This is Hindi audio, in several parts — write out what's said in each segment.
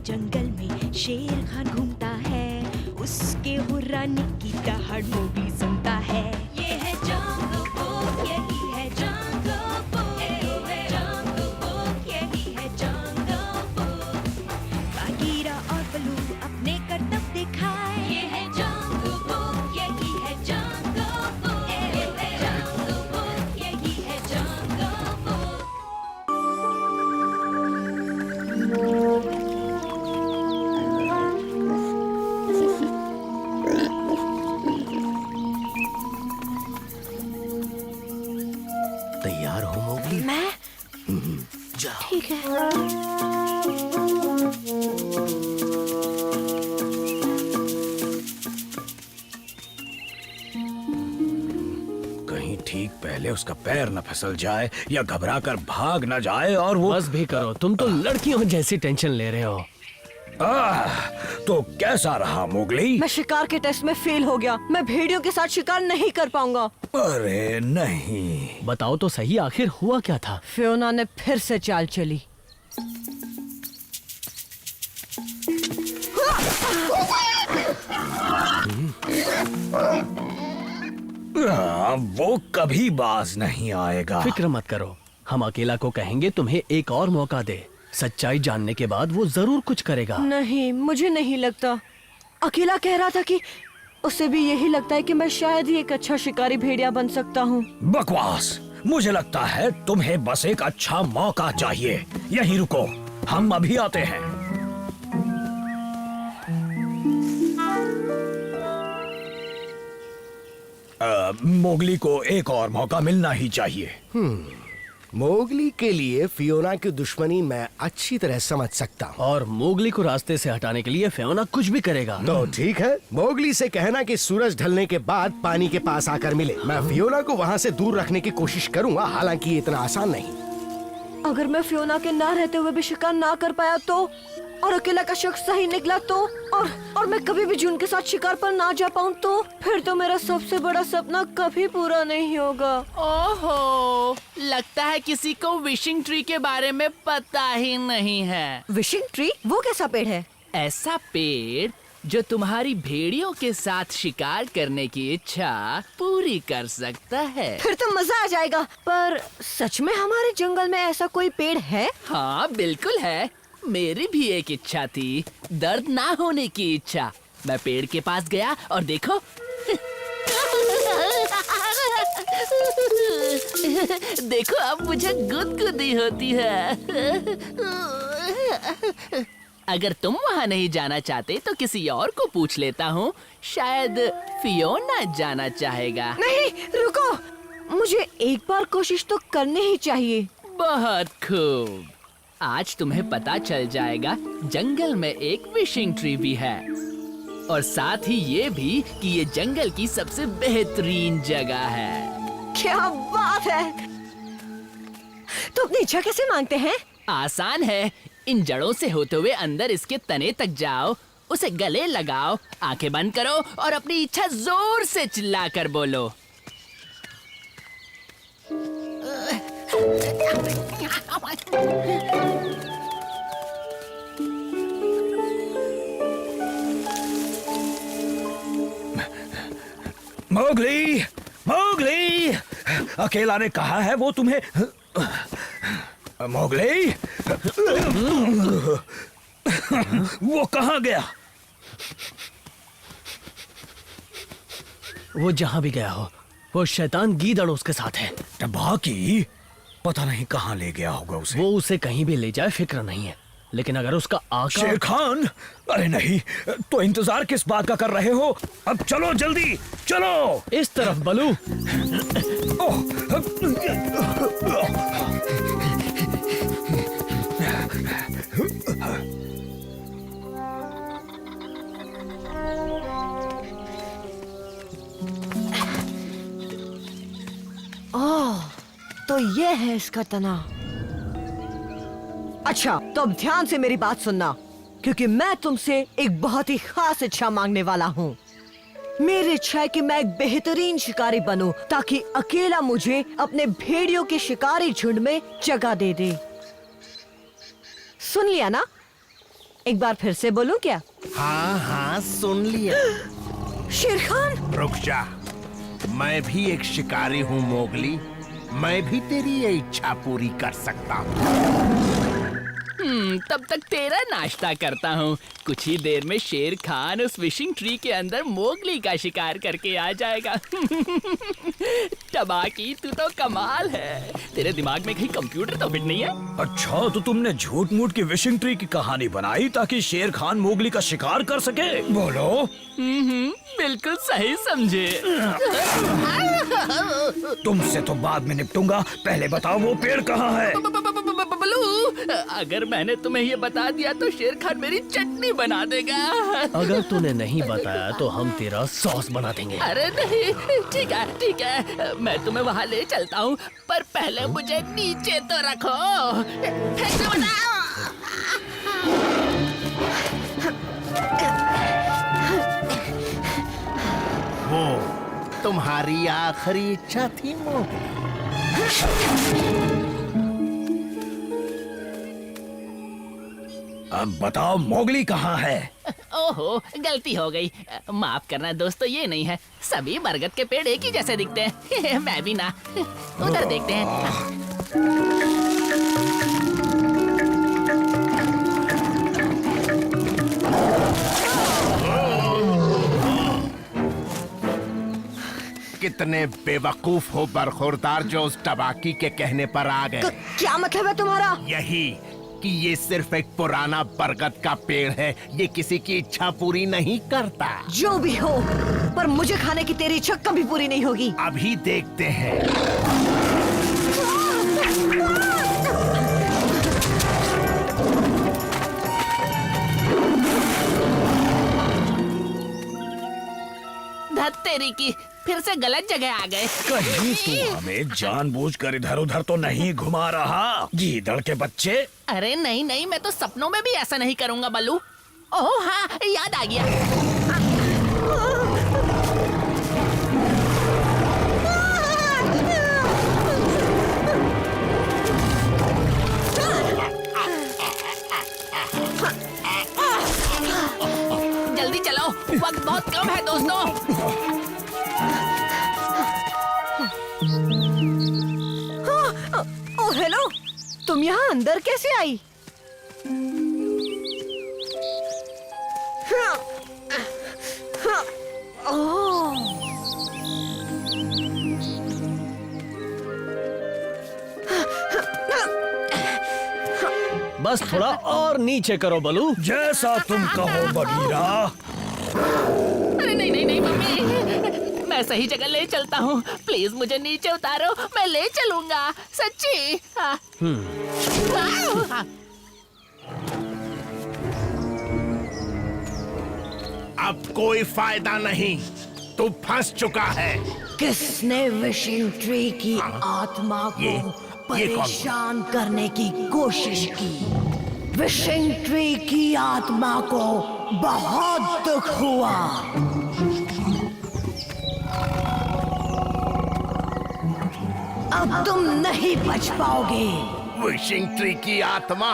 जंगल में शेर खान घूमता है, उसके हुर्राने की दहाड़ मोगली सुनता है। ये है जंगल बुक, यही है जंगल बुक, जंगल बुक, यही है जंगल बुक। बागीरा और बलू अपने करतब दिखाए, ये है जंगल बुक, यही है जंगल बुक, जंगल बुक, यही है जंगल बुक। तैयार हो मोगली? मैं जाओ। ठीक है। कहीं ठीक पहले उसका पैर न फिसल जाए या घबरा कर भाग न जाए और वो बस भी करो, तुम तो लड़कियों जैसी टेंशन ले रहे हो। तो कैसा रहा मोगली? मैं शिकार के टेस्ट में फेल हो गया। मैं भेड़ियों के साथ शिकार नहीं कर पाऊंगा। अरे नहीं। बताओ तो सही, आखिर हुआ क्या था? फियोना ने फिर से चाल चली। वो कभी बाज नहीं आएगा। फिक्र मत करो, हम अकेला को कहेंगे तुम्हें एक और मौका दे। सच्चाई जानने के बाद वो जरूर कुछ करेगा। नहीं, मुझे नहीं लगता। अकेला कह रहा था कि उसे भी यही लगता है कि मैं शायद ही एक अच्छा शिकारी भेड़िया बन सकता हूँ। बकवास। मुझे लगता है तुम्हें बस एक अच्छा मौका चाहिए। यहीं रुको, हम अभी आते हैं। मोगली को एक और मौका मिलना ही चाहिए। मोगली के लिए फियोना की दुश्मनी मैं अच्छी तरह समझ सकता हूँ। और मोगली को रास्ते से हटाने के लिए फियोना कुछ भी करेगा। तो ठीक है, मोगली से कहना कि सूरज ढलने के बाद पानी के पास आकर मिले। मैं फियोना को वहाँ से दूर रखने की कोशिश करूँगा, हालांकि ये इतना आसान नहीं। अगर मैं फियोना के ना रहते हुए भी शिकार ना कर पाया तो, और अकेला का शख्स सही निकला तो, और मैं कभी भी जून के साथ शिकार पर ना जा पाऊँ तो, फिर तो मेरा सबसे बड़ा सपना कभी पूरा नहीं होगा। ओहो, लगता है किसी को विशिंग ट्री के बारे में पता ही नहीं है। Wishing tree? वो कैसा पेड़ है? ऐसा पेड़ जो तुम्हारी भेड़ियों के साथ शिकार करने की इच्छा पूरी कर सकता है। फिर तो मजा आ जाएगा। पर सच में हमारे जंगल में ऐसा कोई पेड़ है? हाँ बिल्कुल है। मेरी भी एक इच्छा थी, दर्द ना होने की इच्छा। मैं पेड़ के पास गया और देखो देखो अब मुझे गुदगुदी होती है। अगर तुम वहाँ नहीं जाना चाहते तो किसी और को पूछ लेता हूँ, शायद फियोना जाना चाहेगा। नहीं, रुको, मुझे एक बार कोशिश तो करनी ही चाहिए। बहुत खूब, आज तुम्हें पता चल जाएगा जंगल में एक विशिंग ट्री भी है, और साथ ही ये भी कि ये जंगल की सबसे बेहतरीन जगह है। क्या बात है! तो अपनी इच्छा कैसे मांगते हैं? आसान है, इन जड़ों से होते हुए अंदर इसके तने तक जाओ, उसे गले लगाओ, आंखें बंद करो और अपनी इच्छा जोर से चिल्लाकर बोलो। मोगली, मोगली, अकेला ने कहा है वो तुम्हें। मोगली, वो कहाँ गया? वो जहाँ भी गया हो, वो शैतान गीदड़ उसके साथ है। बाकी पता नहीं कहाँ ले गया होगा उसे। वो उसे कहीं भी ले जाए फिक्र नहीं है, लेकिन अगर उसका आका... शेर खान, अरे नहीं, तो इंतजार किस बात का कर रहे हो? अब चलो जल्दी, चलो इस तरफ बलू। ओह, तो ये है इसका तना। अच्छा, तो अब ध्यान से मेरी बात सुनना, क्योंकि मैं तुमसे एक बहुत ही खास इच्छा मांगने वाला हूँ। मेरी इच्छा है कि मैं एक बेहतरीन शिकारी बनूं, ताकि अकेला मुझे अपने भेड़ियों के शिकारी झुंड में जगह दे दे। सुन लिया ना? एक बार फिर से बोलूं क्या? हाँ हाँ सुन लिया। शेर खान। रुक जा, मैं भी एक शिकारी हूँ मोगली। मैं भी तेरी ये इच्छा पूरी कर सकता हूँ। तब तक तेरा नाश्ता करता हूँ। कुछ ही देर में शेर खान उस विशिंग ट्री के अंदर मोगली का शिकार करके आ जाएगा। टबाकी, तू तो कमाल है। तेरे दिमाग में कहीं कंप्यूटर तो फिट नहीं है? अच्छा, तो तुमने झूठ मूठ की विशिंग ट्री की कहानी बनाई ताकि शेर खान मोगली का शिकार कर सके? बोलो। बिल्कुल सही समझे। तुमसे तो बाद में निपटूंगा, पहले बताओ वो पेड़ कहाँ है? बलू, अगर मैंने तुम्हें ये बता दिया तो शेर खान मेरी चटनी बना देगा। अगर तूने नहीं बताया तो हम तेरा सॉस बना देंगे। अरे नहीं, ठीक है, मैं तुम्हें वहाँ ले चलता हूँ, पर पहले मुझे नीचे तो रखो। फेंक दो बताओ। वो तुम्हारी आखिरी इच्छा थी मोगली। अब बताओ मोगली कहाँ है? ओहो, गलती हो गई। माफ करना दोस्तों, ये नहीं है। सभी बरगद के पेड़ एक ही जैसे दिखते हैं। मैं भी ना। उधर देखते हैं। कितने बेवकूफ हो बरखुरदार जो उस टबाकी के कहने पर आ गए। क्या मतलब है तुम्हारा? यही कि ये सिर्फ एक पुराना बरगद का पेड़ है, ये किसी की इच्छा पूरी नहीं करता। जो भी हो, पर मुझे खाने की तेरी इच्छा कभी पूरी नहीं होगी। अभी देखते हैं। धत तेरी की, फिर से गलत जगह आ गए। कहीं तू हमें जानबूझकर इधर उधर तो नहीं घुमा रहा, गीदड़ के बच्चे? अरे नहीं, मैं तो सपनों में भी ऐसा नहीं करूंगा बल्लू। ओह हाँ, याद आ गया। जल्दी चलो, वक्त बहुत कम है दोस्तों। ओ हेलो, तुम यहाँ अंदर कैसे आई? बस थोड़ा और नीचे करो बलू। जैसा तुम कहो बगीरा। अरे नहीं मम्मी, मैं सही जगह ले चलता हूँ। प्लीज मुझे नीचे उतारो, मैं ले चलूंगा, सच्ची। अब कोई फायदा नहीं, तू फंस चुका है। किसने विशिंग ट्री की आत्मा को ये कौन? परेशान करने की कोशिश की? विशिंग ट्री की आत्मा को बहुत दुख हुआ। अब तुम नहीं बच पाओगे। विशिंग ट्री की आत्मा,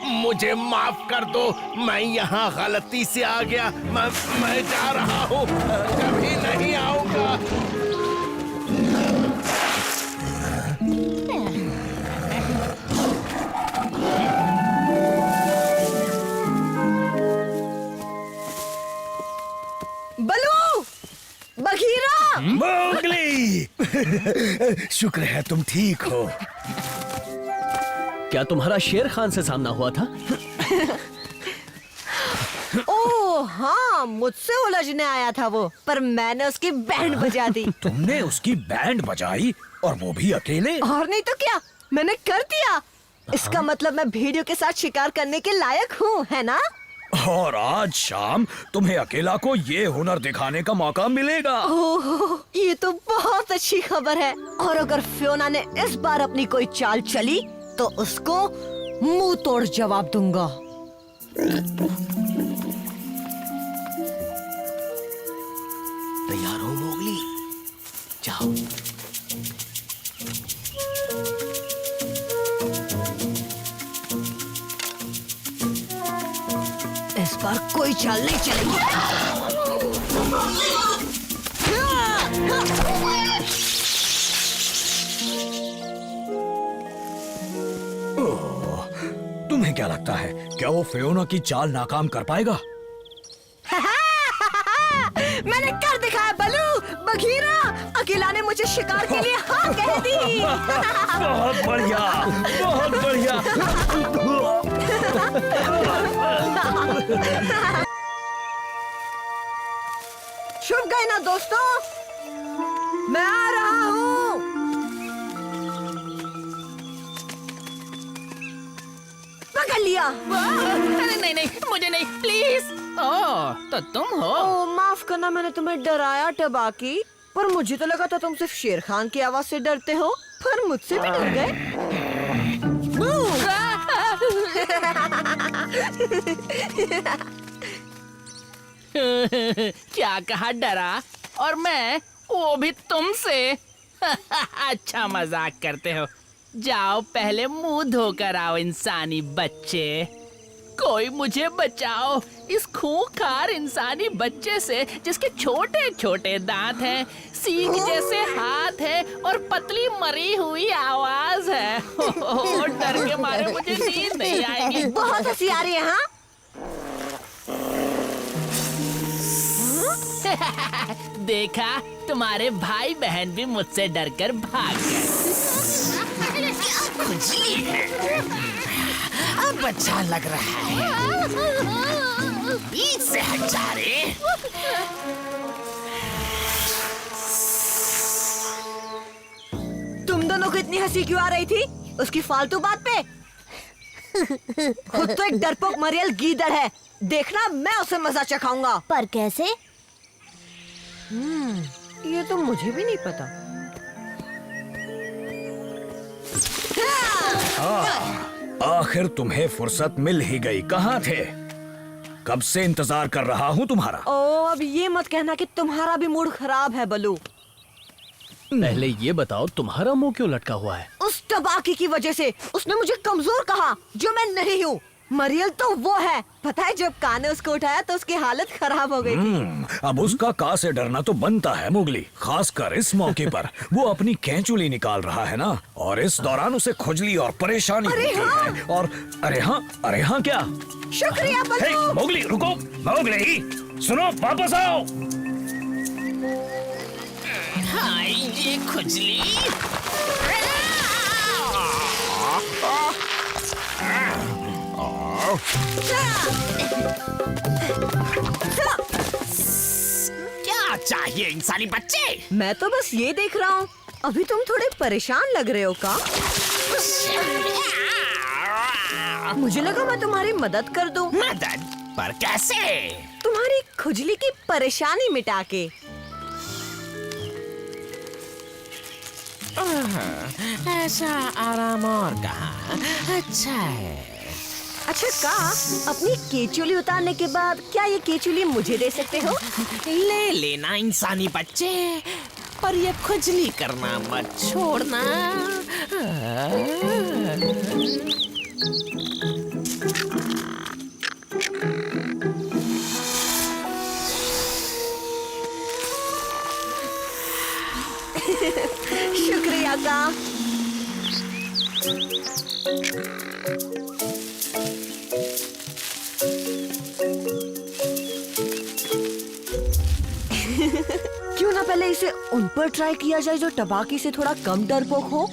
मुझे माफ कर दो, मैं यहाँ गलती से आ गया। मैं जा रहा हूँ, कभी नहीं आऊंगा। बलू, बघीरा, मोगली, शुक्र है तुम ठीक हो। क्या तुम्हारा शेर खान से सामना हुआ था? ओह हाँ, मुझसे उलझने आया था वो, पर मैंने उसकी बैंड बजा दी। तुमने उसकी बैंड बजाई, और वो भी अकेले? और नहीं तो क्या, मैंने कर दिया। इसका मतलब मैं भेड़ियों के साथ शिकार करने के लायक हूँ, है ना? और आज शाम तुम्हें अकेला को ये हुनर दिखाने का मौका मिलेगा। ओह, ये तो बहुत अच्छी खबर है। और अगर फियोना ने इस बार अपनी कोई चाल चली तो उसको मुंह तोड़ जवाब दूंगा। तैयार हो मोगली? जाओ। बार कोई चाल नहीं चलेगी। तुम्हें क्या लगता है, क्या वो फियोना की चाल नाकाम कर पाएगा? मैंने कर दिखाया बलू। बघीरा, अकेला ने मुझे शिकार के लिए हाँ कह दी। बहुत बढ़िया, बहुत बढ़िया। छुप गए ना दोस्तों, मैं आ रहा हूँ। पकड़ लिया। अरे नहीं नहीं, मुझे नहीं, प्लीज। ओह, तो तुम हो। ओ, माफ करना, मैंने तुम्हें डराया टबाकी, पर मुझे तो लगा था तुम सिर्फ शेर खान की आवाज से डरते हो, पर मुझसे भी डर गए। क्या कहा डरा, और मैं वो भी तुमसे। अच्छा मजाक करते हो। जाओ पहले मुंह धोकर आओ इंसानी बच्चे। कोई मुझे बचाओ इस खूंखार इंसानी बच्चे से, जिसके छोटे छोटे दांत हैं, सींग जैसे हाथ है और पतली मरी हुई आवाज है। डर के मारे मुझे नींद नहीं आएगी। बहुत हंसी आ रही है। हाँ, देखा, तुम्हारे भाई बहन भी मुझसे डरकर भाग गए। खुजली है, अब अच्छा लग रहा है। बीच से हट जा रे। तुम दोनों को इतनी हंसी क्यों आ रही थी उसकी फालतू बात पे? खुद तो एक डरपोक मरियल गीदड़ है, देखना मैं उसे मजा चखाऊंगा। पर कैसे? ये तो मुझे भी नहीं पता। आखिर तुम्हें फुर्सत मिल ही गई। कहाँ थे? कब से इंतजार कर रहा हूँ तुम्हारा। ओ, अब ये मत कहना कि तुम्हारा भी मूड खराब है बलू। पहले ये बताओ, तुम्हारा मुंह क्यों लटका हुआ है? उस टबाकी की वजह से उसने मुझे कमजोर कहा, जो मैं नहीं हूँ। मरियल तो वो है, पता है, जब कान ने उसको उठाया तो उसकी हालत खराब हो गई थी। अब उसका का से डरना तो बनता है मुगली, खासकर इस मौके पर। वो अपनी कैंचुली निकाल रहा है ना, और इस दौरान उसे खुजली और परेशानी होती है। और अरे हाँ क्या? शुक्रिया हे, बलू। मोगली रुको, मोगली सुनो, वापस आओ। हाय, ये खुजली। क्या चाहिए इंसानी बच्चे? मैं तो बस ये देख रहा हूँ। अभी तुम थोड़े परेशान लग रहे हो का? मुझे लगा मैं तुम्हारी मदद कर दूं। मदद? पर कैसे? तुम्हारी खुजली की परेशानी मिटा के। ऐसा आराम और कहाँ? अच्छा है। अच्छा का, अपनी केचुली उतारने के बाद क्या ये केचुली मुझे दे सकते हो? ले लेना इंसानी बच्चे, पर ये खुजली करना मत छोड़ना। शुक्रिया का। क्यों ना पहले इसे उन पर ट्राई किया जाए जो टबाकी से थोड़ा कम डरपोक हो।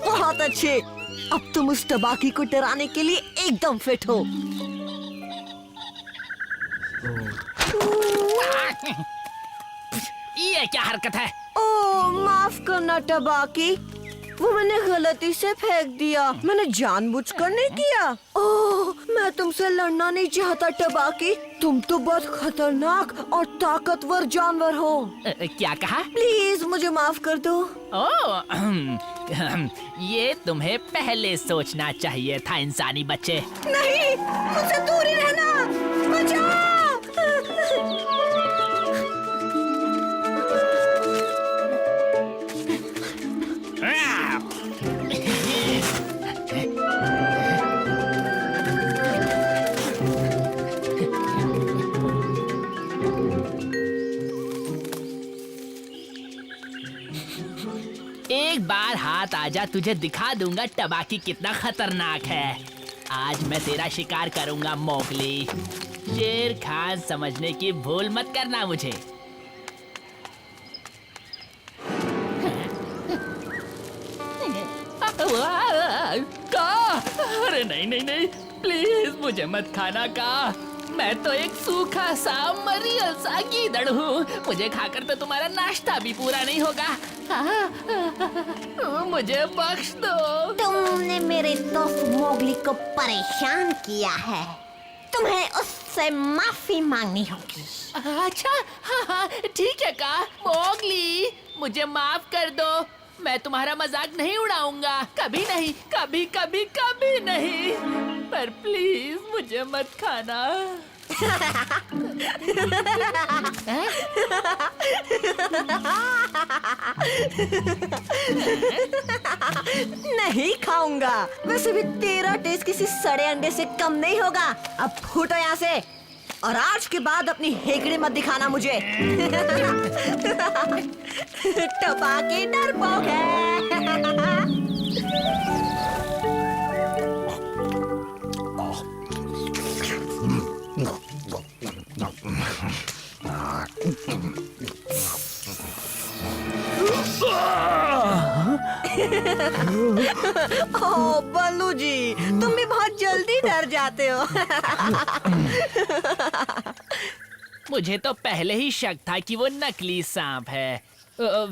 बहुत अच्छे, अब तुम उस टबाकी को डराने के लिए एकदम फिट हो। ये क्या हरकत है? ओह, माफ करना टबाकी, वो मैंने गलती से फेंक दिया। मैंने जानबूझकर नहीं किया। ओह, मैं तुमसे लड़ना नहीं चाहता टबाकी। तुम तो बहुत खतरनाक और ताकतवर जानवर हो। क्या कहा? प्लीज मुझे माफ कर दो। ओह, ये तुम्हें पहले सोचना चाहिए था इंसानी बच्चे। नहीं, मुझसे दूर ही रहना। बचाओ। एक बार हाथ आजा, तुझे दिखा दूंगा टबाकी कितना खतरनाक है। आज मैं तेरा शिकार करूंगा मोगली। शेर खान समझने की भूल मत करना मुझे। का? अरे नहीं नहीं नहीं, प्लीज मुझे मत खाना का। मैं तो एक सूखा सा मरियल सा गीदड़ हूँ। मुझे खाकर तो तुम्हारा नाश्ता भी पूरा नहीं होगा। मुझे बख्श दो। तुमने मेरे दोस्त मोगली को परेशान किया है, तुम्हें उससे माफी मांगनी होगी। अच्छा, हाँ, ठीक है का। मोगली, मुझे माफ कर दो। मैं तुम्हारा मजाक नहीं उड़ाऊंगा, कभी नहीं, कभी कभी कभी नहीं। पर प्लीज मुझे मत खाना। नहीं खाऊंगा। वैसे भी तेरा टेस्ट किसी सड़े अंडे से कम नहीं होगा। अब फूटो यहाँ से, और आज के बाद अपनी हेकड़ी मत दिखाना मुझे। टपाकी डरपोक है। ओह बल्लू जी, तुम भी बहुत जल्दी डर जाते हो। मुझे तो पहले ही शक था कि वो नकली सांप है।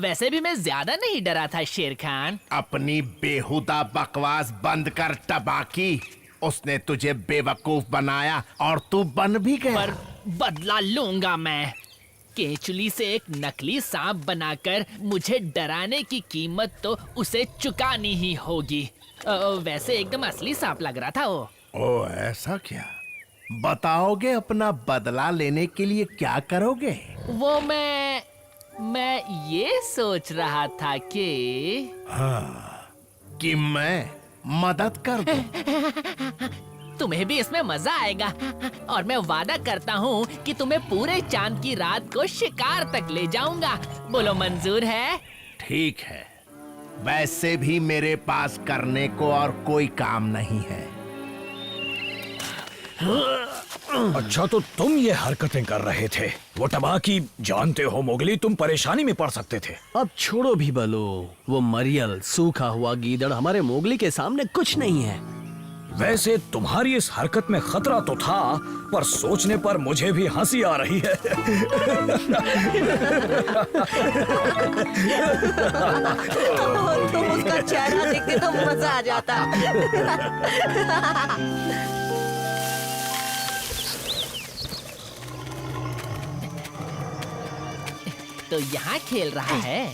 वैसे भी मैं ज्यादा नहीं डरा था शेर खान। अपनी बेहुदा बकवास बंद कर टबाकी। उसने तुझे बेवकूफ बनाया और तू बन भी गया। पर बदला लूंगा मैं। केचुली से एक नकली सांप बनाकर मुझे डराने की कीमत तो उसे चुकानी ही होगी। वैसे एकदम असली सांप लग रहा था वो। ओ ऐसा क्या? बताओगे अपना बदला लेने के लिए क्या करोगे? वो मैं ये सोच रहा था कि कि मैं मदद कर दूं। तुम्हें भी इसमें मजा आएगा, और मैं वादा करता हूँ कि तुम्हें पूरे चांद की रात को शिकार तक ले जाऊंगा। बोलो मंजूर है? ठीक है, वैसे भी मेरे पास करने को और कोई काम नहीं है। अच्छा, तो तुम ये हरकतें कर रहे थे। वो टबाकी, जानते हो मोगली, तुम परेशानी में पड़ सकते थे। अब छोड़ो भी बलो, वो मरियल सूखा हुआ गीदड़ हमारे मोगली के सामने कुछ नहीं है। वैसे तुम्हारी इस हरकत में खतरा तो था, पर सोचने पर मुझे भी हंसी आ रही है। तो उसका चेहरा देख के तो मजा आ जाता। तो यहाँ खेल रहा है।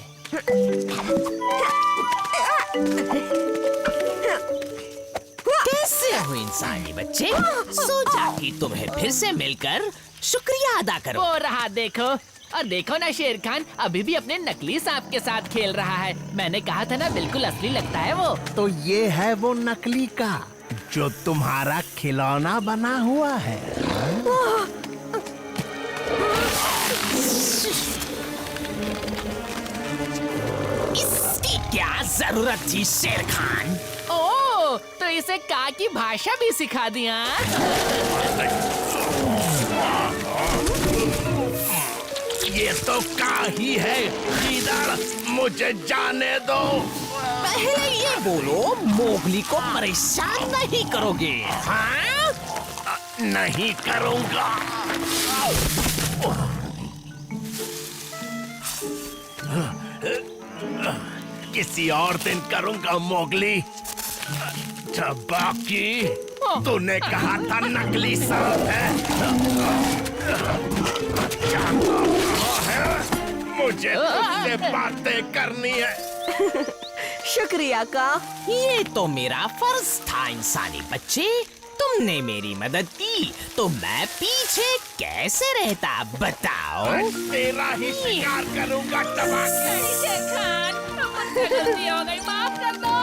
कैसे हो इंसानी बच्चे? सोचा कि तुम्हें फिर से मिलकर शुक्रिया अदा करो। वो रहा देखो, और देखो ना शेर खान अभी भी अपने नकली सांप के साथ खेल रहा है। मैंने कहा था ना, बिल्कुल असली लगता है वो। तो ये है वो नकली का जो तुम्हारा खिलौना बना हुआ है। इसकी क्या जरूरत थी शेर खान? ओह, तो इसे का की भाषा भी सिखा दिया। ये तो का ही है। गीदड़, मुझे जाने दो। पहले ये बोलो, मोगली को परेशान नहीं करोगे? हाँ? नहीं करूंगा। किसी और दिन करूंगा मोगली। जब बाकी तूने कहा था नकली सांप है। क्या है? मुझे तुझसे बातें करनी है। शुक्रिया का। ये तो मेरा फर्ज था इंसानी बच्चे। तुमने मेरी मदद की तो मैं पीछे कैसे रहता बताओ। आज तेरा ही शिकार करूंगा टमाटर। खान, मुझसे गलती हो गई, माफ कर दो।